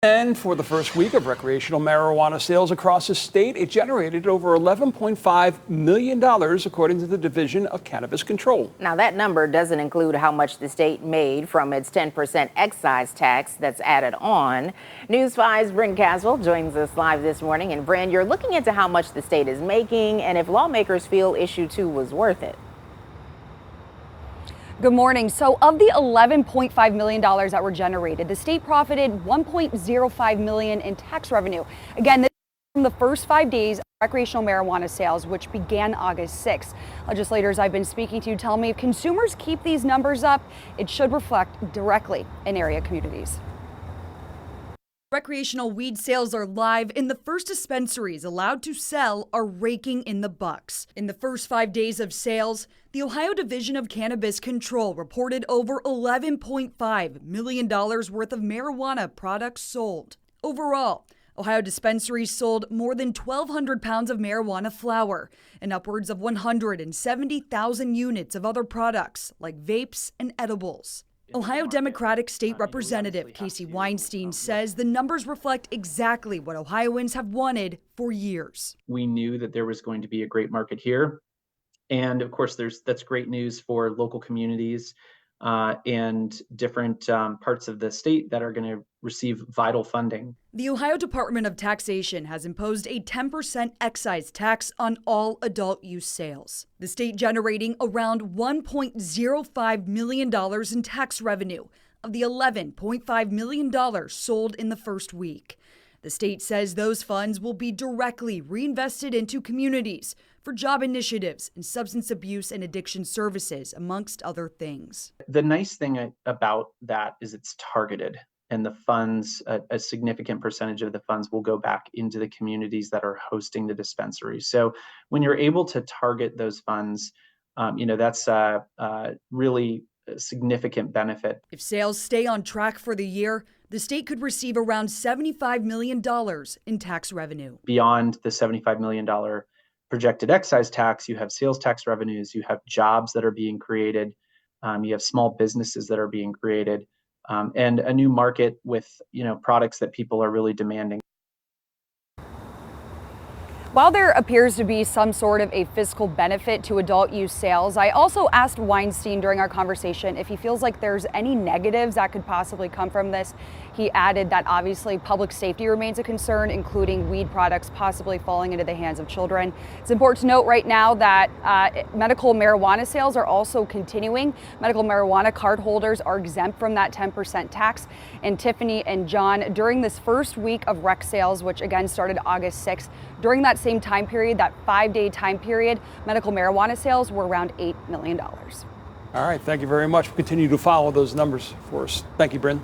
And for the first week of recreational marijuana sales across the state, it generated over $11.5 million, according to the Division of Cannabis Control. Now, that number doesn't include how much the state made from its 10% excise tax that's added on. News 5's Bryn Caswell joins us live this morning. And Bryn, you're looking into how much the state is making and if lawmakers feel issue 2 was worth it. Good morning. So of the $11.5 million that were generated, the state profited $1.05 million in tax revenue. Again, this is from the first 5 days of recreational marijuana sales, which began August 6th. Legislators I've been speaking to tell me if consumers keep these numbers up, it should reflect directly in area communities. Recreational weed sales are live, and the first dispensaries allowed to sell are raking in the bucks. In the first 5 days of sales, the Ohio Division of Cannabis Control reported over $11.5 million worth of marijuana products sold. Overall, Ohio dispensaries sold more than 1,200 pounds of marijuana flower and upwards of 170,000 units of other products like vapes and edibles. Ohio Democratic State Representative Casey Weinstein says the numbers reflect exactly what Ohioans have wanted for years. We knew that there was going to be a great market here. And of course, that's great news for local communities and different parts of the state that are going to receive vital funding. The Ohio Department of Taxation has imposed a 10% excise tax on all adult use sales. The state generating around $1.05 million in tax revenue of the $11.5 million sold in the first week. The state says those funds will be directly reinvested into communities for job initiatives and substance abuse and addiction services, amongst other things. The nice thing about that is it's targeted, and the funds, a significant percentage of the funds will go back into the communities that are hosting the dispensaries. So when you're able to target those funds, that's really a significant benefit. If sales stay on track for the year, the state could receive around $75 million in tax revenue. Beyond the $75 million projected excise tax, you have sales tax revenues, you have jobs that are being created, you have small businesses that are being created, and a new market with products that people are really demanding. While there appears to be some sort of a fiscal benefit to adult use sales, I also asked Weinstein during our conversation if he feels like there's any negatives that could possibly come from this. He added that obviously public safety remains a concern, including weed products possibly falling into the hands of children. It's important to note right now that medical marijuana sales are also continuing. Medical marijuana card holders are exempt from that 10% tax. And Tiffany and John, during this first week of rec sales, which again started August 6th, during that same time period, that 5-day time period, medical marijuana sales were around $8 million. All right, thank you very much. We'll continue to follow those numbers for us. Thank you, Bryn.